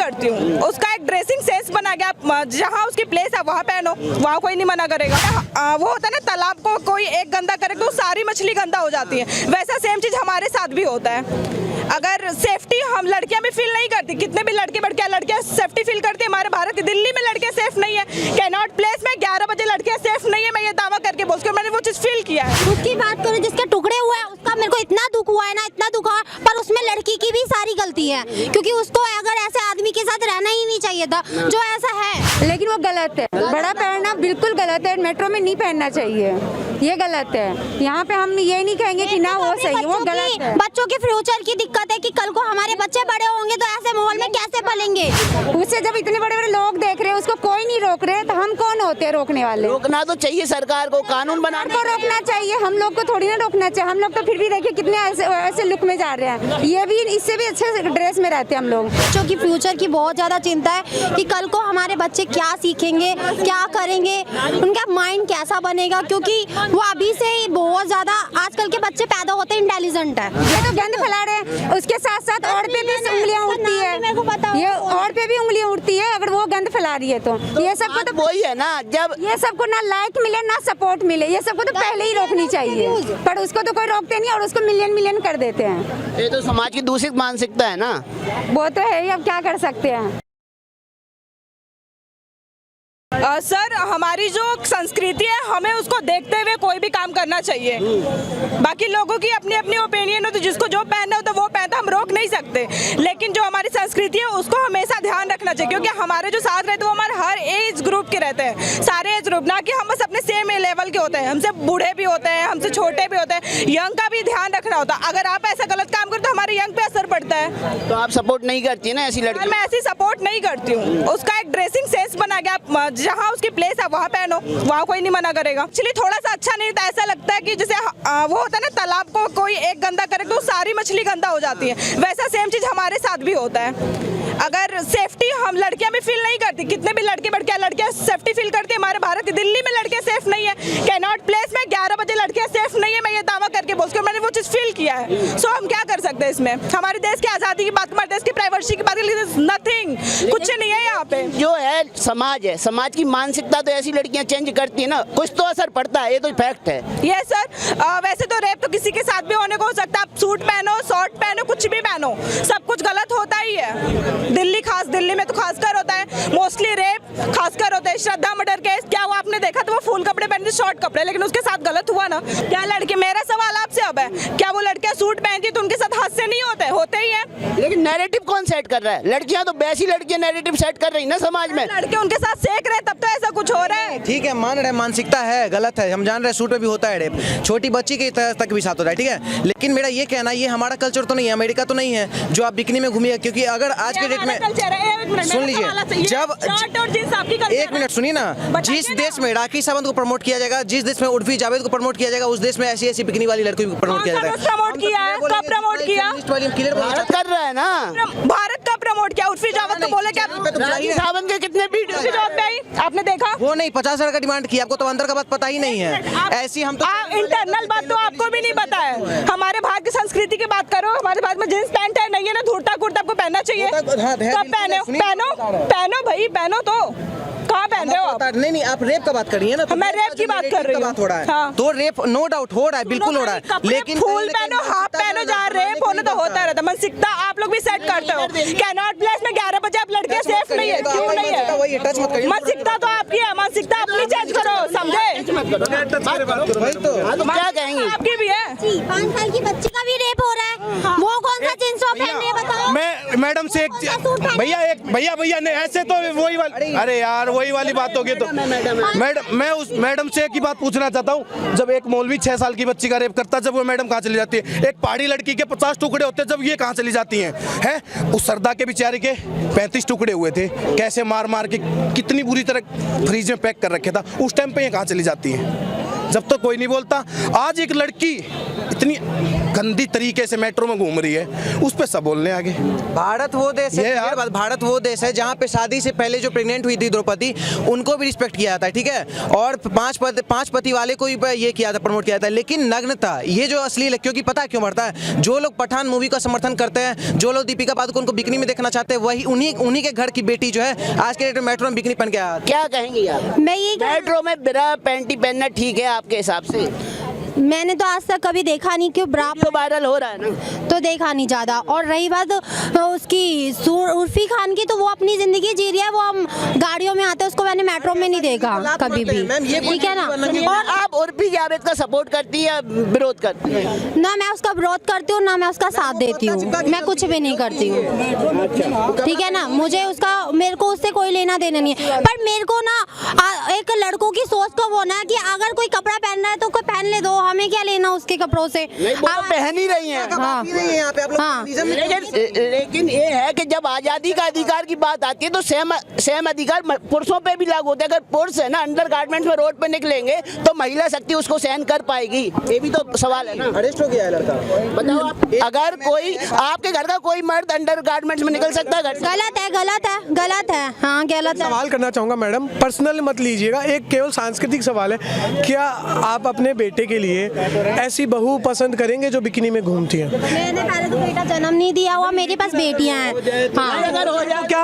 करती हूँ। उसका एक ड्रेसिंग सेंस बना गया, जहाँ उसकी प्लेस है वहाँ पहनो, वहाँ कोई नहीं मना करेगा। वो होता है ना, तालाब को कोई एक गंदा करे तो सारी मछली गंदा हो जाती है, वैसा सेम चीज़ हमारे साथ भी होता है। अगर सेफ्टी हम लड़कियां भी फील नहीं करती, कितने भी लड़कियां सेफ्टी फील करती है। हमारे भारत दिल्ली में लड़कियां सेफ नहीं है, कैनॉट प्लेस में 11 बजे लड़कियां सेफ नहीं है, मैं ये दावा करके बोलती हूँ, मैंने वो चीज़ फील किया है। उसकी बात करें जिसके टुकड़े हुए हैं, उसका मेरे को इतना दुख हुआ है ना, इतना दुख हुआ, पर उसमें लड़की की भी सारी गलती है, क्योंकि उसको अगर ऐसे आदमी के साथ रहना ही नहीं चाहिए था जो ऐसा है। लेकिन वो गलत है, बड़ा पहनना बिल्कुल गलत है, मेट्रो में नहीं पहनना चाहिए, ये गलत है। यहाँ पे हम ये नहीं कहेंगे कि ना वो सही, वो गलत है। बच्चों के फ्यूचर की दिक्कत है कि कल को हमारे बच्चे बड़े होंगे तो ऐसे माहौल में कैसे पलेंगे। उससे जब इतने बड़े बड़े लोग देख रहे हैं, उसको कोई नहीं रोक रहे, तो हम कौन होते हैं रोकने वाले? रोकना तो चाहिए, सरकार को कानून बनाने को रोकना चाहिए, हम लोग को थोड़ी ना रोकना चाहिए। हम लोग तो फिर भी देखिए कितने ऐसे लुक में जा रहे हैं, ये भी इससे भी अच्छे ड्रेस में रहते हैं हम लोग। बच्चों की फ्यूचर की बहुत ज़्यादा चिंता है कि कल को हमारे बच्चे क्या सीखेंगे, क्या करेंगे, उनका माइंड कैसा बनेगा, क्योंकि वो अभी से ही बहुत ज़्यादा आजकल के बच्चे पैदा होते हैं इंटेलिजेंट है। ये तो गंद फैला रहे हैं, उसके साथ साथ और पे भी उंगलियां उठती है, ये और पे भी उंगलियां उठती है अगर वो गंद फैला रही है तो। ये सबको तो वही है ना, जब ये सबको ना लाइक मिले ना सपोर्ट मिले, ये सबको तो पहले ही रोकनी चाहिए, पर उसको तो कोई रोकते नहीं और उसको मिलियन कर देते हैं। ये तो समाज की दूषित मानसिकता है ना। वो तो है ही, अब क्या कर सकते हैं। सर, हमारी जो संस्कृति है, हमें उसको देखते हुए कोई भी काम करना चाहिए। बाकी लोगों की अपनी अपनी ओपिनियन हो, तो जिसको जो पहनना हो तो वो पहनता, हम रोक नहीं सकते। लेकिन जो हमारी संस्कृति है उसको हमेशा ध्यान रखना चाहिए, क्योंकि हमारे जो साथ रहते हैं वो हमारे हर एज ग्रुप के रहते हैं, सारे एज ग्रुप, ना कि हम बस अपने सेम लेवल के होते हैं। हमसे बूढ़े भी होते हैं, हमसे छोटे भी होते हैं, यंग का भी ध्यान रखना होता है। अगर आप ऐसा गलत काम करो तो हमारे यंग पे असर पड़ता है। तो आप सपोर्ट नहीं करती है ना ऐसी लड़की? मैं ऐसी सपोर्ट नहीं करती हूँ। उसका एक ड्रेसिंग सेंस बना गया, जहाँ उसकी प्लेस है वहाँ पहनो, वहाँ कोई नहीं मना करेगा। एक्चुअली थोड़ा सा अच्छा नहीं था, ऐसा लगता है कि जैसे वो होता है ना, तालाब को कोई एक गंदा करे तो सारी मछली गंदा हो जाती है, वैसा सेम चीज़ हमारे साथ भी होता है। अगर सेफ्टी हम लड़कियां भी फील नहीं करती, कितने भी लड़कियां सेफ्टी फील करती है। हमारे भारत दिल्ली में लड़कियां सेफ नहीं है, कैनॉट प्लेस में 11 बजे लड़कियां सेफ नहीं है, मैं ये दावा करके बोलती हूँ, मैंने वो चीज़ फील किया है। सो हम क्या कर सकते हैं इसमें? हमारे देश की आज़ादी की बात, हमारे देश की प्राइवेसी की बात, नथिंग, कुछ नहीं है यहाँ पे। जो है समाज है, समाज की मानसिकता तो ऐसी लड़कियां चेंज करती है ना, कुछ तो असर पड़ता है, ये तो फैक्ट है। ये सर, वैसे तो रेप तो किसी के साथ भी होने को हो सकता है। आप सूट पहनो, शॉर्ट पहनो, कुछ भी पहनो, सब कुछ गलत होता ही है। दिल्ली में तो खासकर होता है, मोस्टली रेप खासकर होता है। श्रद्धा मर्डर केस क्या हुआ आपने देखा? तो वो फुल कपड़े पहनती, शॉर्ट कपड़े, लेकिन उसके साथ गलत हुआ ना। क्या लड़के, मेरा सवाल आपसे अब है, क्या वो लड़कियां सूट पहनती तो उनके साथ हादसे नहीं होते ही हैं? लेकिन नैरेटिव कौन सेट कर रहा है? लड़कियां तो वैसी लड़कियां नैरेटिव सेट कर रही ना समाज में। लड़के उनके साथ सेक रहे तब तो ऐसा कुछ हो रहा है। ठीक है, मान रहे मानसिकता है, गलत है, हम जान रहे हैं, सूट पे भी होता है रेप, छोटी बच्ची के तक भी साथ होता है, ठीक है। लेकिन मेरा ये कहना, ये हमारा कल्चर तो नहीं है, अमेरिका तो नहीं है जो आप बिकनी में घूमिए, क्योंकि अगर आज के डेट में सुन लीजिए, जब एक मिनट सुनिए ना, जिस देश में राखी सावंत को प्रमोट किया जाएगा, जिस देश में उर्फी जावेद को प्रमोट किया जाएगा, उस देश में ऐसी ऐसी बिकनी वाली लड़की को प्रमोट किया जाएगा। प्रमोट किया है, कब प्रमोट किया? भारत कर रहा है ना, भारत का प्रमोट किया। उर्फी जावेद तो बोले क्या राखी सावंत के कितने वीडियो आपने देखा? वो नहीं, 50,000 का डिमांड किया, आपको तो अंदर का बात पता ही नहीं है। ऐसी हम तो इंटरनल बात तो आपको भी नहीं पता है। हमारे भारत की संस्कृति की बात करो, हमारे भारत में जींस पैंट है नहीं है ना, धुरता कुर्ता आपको पहनना चाहिए। कब पहनो भाई, पहनो तो कहाँ पहन रहे हो आप? नहीं, आप रेप का बात कर रही है ना, तो मैं रेप की बात कर रही हूँ। हो रहा है हाँ। तो रेप नो डाउट हो रहा है, बिल्कुल हो रहा है, लेकिन फुल पहनो, हाफ पहनो, जहाँ रेप होने तो होता रहता। मानसिकता आप लोग भी सेट करते हो। कैनॉट प्लेस में 11 बजे आप लड़के सेफ नहीं है, क्यों नहीं है? मानसिकता तो आपकी है, मानसिकता अपनी चेंज करो, समझे? क्या कहेंगे? आपकी भी है। 5 साल की बच्ची का भी रेप हो रहा है, वो कौन सा जींस टॉप पहन रही है बताओ? मैं मैडम से भैया ने ऐसे तो वही वाली, अरे यार वही वाली बात होगी। तो मैडम, मैं उस मैडम से एक ही बात पूछना चाहता हूँ, जब एक मौलवी 6 साल की बच्ची का रेप करता है, जब वो मैडम कहाँ चली जाती है? एक पहाड़ी लड़की के 50 टुकड़े होते हैं, जब ये कहाँ चली जाती हैं? उस सरदा के बेचारे के 35 टुकड़े हुए थे, कैसे मार मार के कितनी बुरी तरह फ्रीज में पैक कर रखे था, उस टाइम पे ये कहाँ चली जाती है? जब तो कोई नहीं बोलता। आज एक लड़की इतनी गंदी तरीके से मेट्रो में घूम रही है, उस पे सब बोलने आगे। भारत वो देश ये है, यार- भारत वो देश है जहाँ पे शादी से पहले जो प्रेग्नेंट हुई थी द्रौपदी, उनको भी रिस्पेक्ट किया जाता है, ठीक है, और पांच पति वाले को भी ये किया था, प्रमोट किया था। लेकिन नग्नता, ये जो अश्लील है, क्योंकि पता है क्यों बढ़ता है, जो लोग पठान मूवी का समर्थन करते हैं, जो लोग दीपिका पादुकोण को बिकनी में देखना चाहते हैं, वही उन्हीं के घर की बेटी जो है आज के डेट में मेट्रो में बिकनी पहन के आया। क्या कहेंगी आप? मैं ये मेट्रो में बिना पैंटी पहनना ठीक है आपके हिसाब से? मैंने तो आज तक कभी देखा नहीं कि ब्रा जो वायरल हो रहा है ना, तो देखा नहीं ज़्यादा। और रही बात उसकी उर्फी खान की, तो वो अपनी ज़िंदगी जी रही है, वो हम गाड़ियों में आते हैं, उसको मैंने मेट्रो में नहीं देखा कभी भी, ठीक है ना। और आप उर्फी जावेद का सपोर्ट करती है, विरोध करती है? ना मैं उसका विरोध करती हूँ, ना मैं उसका साथ देती हूँ, मैं कुछ भी नहीं करती हूँ, ठीक है ना। मुझे उसका, मेरे को उससे कोई लेना देना नहीं है। पर मेरे को ना एक लड़कों की सोच को होना है कि अगर कोई कपड़ा पहनना है तो कोई पहन ले दो, हमें क्या लेना उसके कपड़ों से। नहीं, वो तो पहन ही रही हैं। हाँ। हाँ। लेकिन ये है कि जब आजादी का अधिकार की बात आती है तो सेम अधिकार पुरुषों पे भी लागू होता है। अगर पुरुष है ना अंडर गारमेंट्स में रोड पे निकलेंगे तो महिला शक्ति उसको सहन कर पाएगी, ये भी तो सवाल है ना। अरेस्ट हो गया है लड़का, बताओ आप, अगर कोई आपके घर का कोई मर्द अंडर गारमेंट्स में निकल सकता है घर से? गलत है, गलत है, गलत है, हाँ गलत है। सवाल करना चाहूँगा मैडम, पर्सनल मत लीजिएगा, एक केवल सांस्कृतिक सवाल है। क्या आप अपने बेटे के लिए ऐसी बहू पसंद करेंगे जो बिकिनी में घूमती है? मैंने पहले तो बेटा जन्म नहीं दिया हुआ, मेरे पास बेटियां हैं। हाँ। अगर हो जाए क्या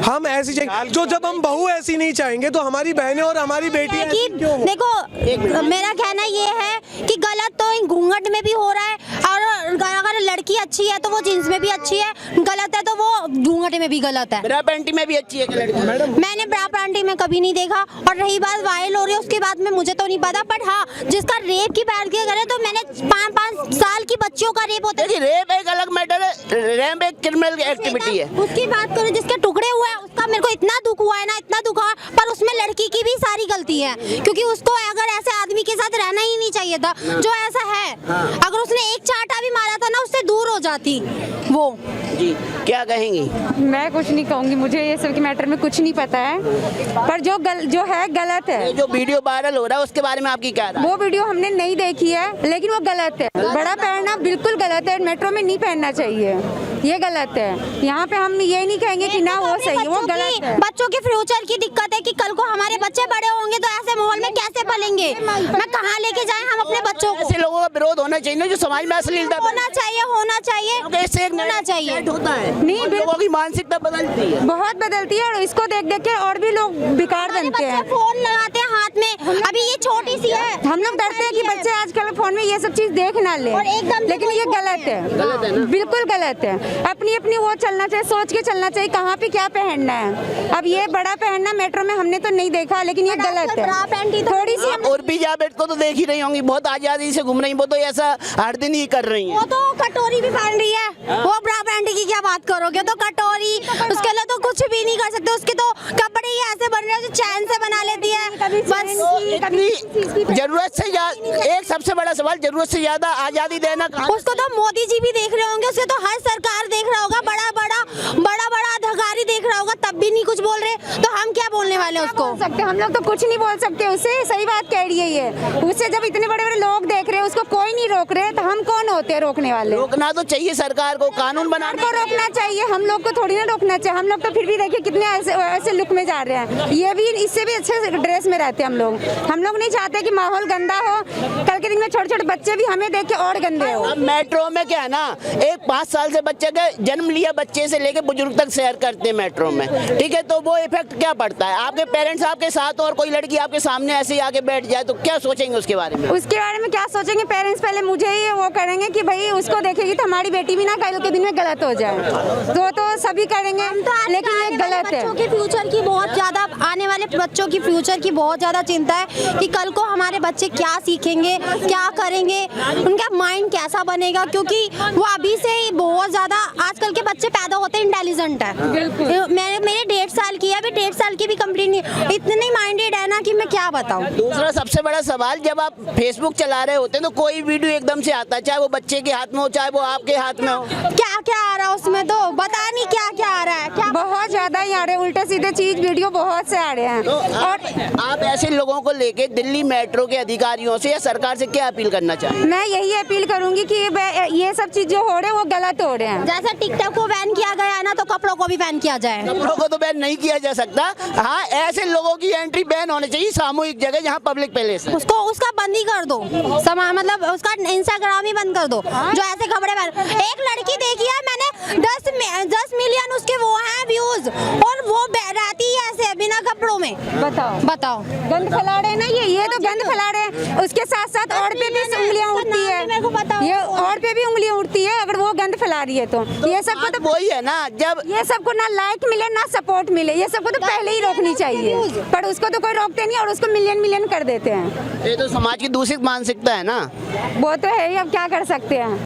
हम ऐसी चाहिए? जो जब हम बहू ऐसी नहीं चाहेंगे तो हमारी बहनें और हमारी बेटियां कि देखो, मेरा कहना ये है कि गलत तो घूंघट में भी हो रहा है, और अगर लड़की अच्छी है तो वो जींस में भी अच्छी है, गलत है तो वो घूंघट में भी गलत है। ब्रा पैंटी में भी अच्छी है कि लड़की? मैंने ब्रा पैंटी में कभी नहीं देखा। और रही बात वायरल हो रही है उसके बाद में, मुझे तो नहीं पता, बट हाँ जिसका रेप की बात की करे तो मैंने 5 साल की बच्चियों का रेप होता है। रेप एक अलग मैटर है, रेप एक क्रिमिनल एक्टिविटी है। उसकी बात करें जिसके टुकड़े हुए हैं, उसका मेरे को इतना दुख हुआ है ना, इतना दुख हुआ, पर उसमें लड़की की भी सारी गलती है, क्योंकि उसको अगर ऐसे आदमी के साथ रहना ही नहीं चाहिए था जो ऐसा है। अगर उसने एक चाटा भी मारा था ना, उससे दूर हो जाती वो। जी, क्या कहेंगी? मैं कुछ नहीं कहूँगी, मुझे ये सब के मैटर में कुछ नहीं पता है, पर जो है गलत है। ये जो वीडियो वायरल हो रहा है उसके बारे में आपकी क्या राय? वो वीडियो हमने नहीं देखी है, लेकिन वो गलत है। बड़ा पहनना बिल्कुल गलत है, मेट्रो में नहीं पहनना चाहिए, ये गलत है। यहाँ पे हम ये नहीं कहेंगे कि ना वो सही है, वो गलत है। बच्चों के फ्यूचर की दिक्कत है कि कल को हमारे बच्चे बड़े होंगे तो ऐसे माहौल में कैसे पलेंगे, मैं कहाँ लेके जाएं हम अपने बच्चों को। ऐसे लोगों का विरोध होना चाहिए ना जो समाज में अश्लीलता होना चाहिए, होना चाहिए, इससे एक होना चाहिए। होता है नहीं, लोगों की मानसिकता बदलती है, बहुत बदलती है, और इसको देख देख के और भी लोग बेकार बनते हैं। फोन लगाते हैं हाथ में, अभी ये छोटी सी है, हम लोग डरते हैं कि बच्चे आजकल फोन में ये सब चीज देख ना ले, और एकदम से लेकिन ये गलत है, बिल्कुल गलत है। अपनी अपनी वो चलना चाहिए, सोच के चलना चाहिए कहाँ पे क्या पहनना है। अब ये बड़ा पहनना मेट्रो में हमने तो नहीं देखा, लेकिन ये गलत है। थोड़ी सी और भी जावेद को तो देख ही रही होंगी, बहुत आजादी से घूम रही, वो तो ऐसा हर दिन ही कर रही वो है। तो कटोरी भी पहन रही है, वो ब्रा पैंटी की क्या बात करोगे, तो कटोरी उसके लिए तो कुछ भी नहीं कर सकते, उसके तो कपड़े ही ऐसे बन रहे हैं जो चैन से बना लेती है बस। इतनी जरूरत से एक सबसे बड़ा सवाल, जरूरत से ज्यादा आजादी देना कहाँ? उसको तो मोदी जी भी देख रहे होंगे, उसे तो हर सरकार देख रहा होगा, बड़ा बड़ा अधिकारी देख रहा होगा, तब भी नहीं कुछ बोल रहे, तो हम क्या बोलने वाले उसको? बोल सकते, हम लोग तो कुछ नहीं बोल सकते उसे, सही बात कह रही है ये। उसे जब इतने बड़े बड़े लोग देख रहे हैं, उसको कोई नहीं रोक रहे, तो हम कौन होते हैं रोकने वाले? रोकना तो चाहिए सरकार को, कानून बनाने को रोकना चाहिए, हम लोग को थोड़ी ना रोकना चाहिए। हम लोग तो फिर भी देखिए कितने ऐसे लुक में जा रहे हैं, ये भी इससे भी अच्छे ड्रेस में रहते हैं हम लोग नहीं चाहते कि माहौल गंदा हो, कल के दिन में छोटे छोटे बच्चे भी हमें देख के और गंदे हो। अब मेट्रो में क्या है ना, एक 5 साल से बच्चे का जन्म लिया बच्चे से लेके बुजुर्ग तक सैर करते हैं मेट्रो में, ठीक है, तो वो इफेक्ट क्या पड़ता है? आपके पेरेंट्स आपके साथ और कोई लड़की आपके सामने ऐसे ही आके बैठ जाए तो क्या सोचेंगे उसके बारे में? उसके बारे में क्या सोचेंगे पेरेंट्स? पहले मुझे ही वो करेंगे कि भाई उसको देखेगी तो हमारी बेटी भी ना कल के दिन में गलत हो जाए, तो सभी करेंगे, लेकिन ये गलत है। बच्चों के फ्यूचर की बहुत ज्यादा, आने वाले बच्चों की फ्यूचर की बहुत ज्यादा चिंता है कि कल को हमारे बच्चे क्या सीखेंगे, क्या करेंगे, उनका माइंड कैसा बनेगा, क्योंकि वो अभी से ही बहुत ज्यादा, आजकल के बच्चे पैदा होते हैं इंटेलिजेंट है। मेरे 1.5 साल की है, अभी 1.5 साल की भी कंप्लीट नहीं, इतने माइंडेड है ना कि मैं क्या बताऊं। दूसरा सबसे बड़ा सवाल, जब आप फेसबुक चला रहे होते हैं तो कोई वीडियो एकदम से आता है, चाहे वो बच्चे के हाथ में हो चाहे वो आपके हाथ में हो, क्या क्या आ रहा है उसमें, तो बता नहीं क्या क्या आ रहा है, क्या बहुत ज्यादा ही आ रहे हैं, उल्टे सीधे चीज वीडियो बहुत से आ रहे हैं। तो और आप ऐसे लोगों को लेके दिल्ली मेट्रो के अधिकारियों से या सरकार से क्या अपील करना चाहेंगे? मैं यही अपील करूंगी कि ये सब चीज जो हो रहे हैं वो गलत हो रहे हैं। जैसे टिकटॉक को बैन किया गया है ना, तो कपड़ों को भी बैन किया जाए। कपड़ों को तो बैन नहीं किया जा सकता। हाँ, ऐसे लोगों की एंट्री बैन होनी चाहिए सामूहिक जगह जहाँ पब्लिक प्लेस है। उसको उसका बंद ही कर दो, मतलब उसका इंस्टाग्राम ही बंद कर दो जो ऐसे कपड़े पहन। एक लड़की देखी है मैंने, 10 मिलियन उसके वो हैं व्यूज, और वो रहती है ऐसे बिना कपड़ों में। बताओ गंद फैला रहे हैं ना, ये तो गंद फैला रहे हैं। उसके साथ साथ और पे भी उंगलियां उठती है, ये और पे भी उंगलियां उठती है अगर वो गंद फैला रही है तो। ये सबको तो वही है ना, जब ये सबको ना लाइक मिले ना सपोर्ट मिले, ये सबको तो पहले ही रोकनी चाहिए, पर उसको तो कोई रोकते नहीं और उसको मिलियन कर देते हैं। ये तो समाज की दूषित मानसिकता है ना। वो तो है ही, अब क्या कर सकते हैं।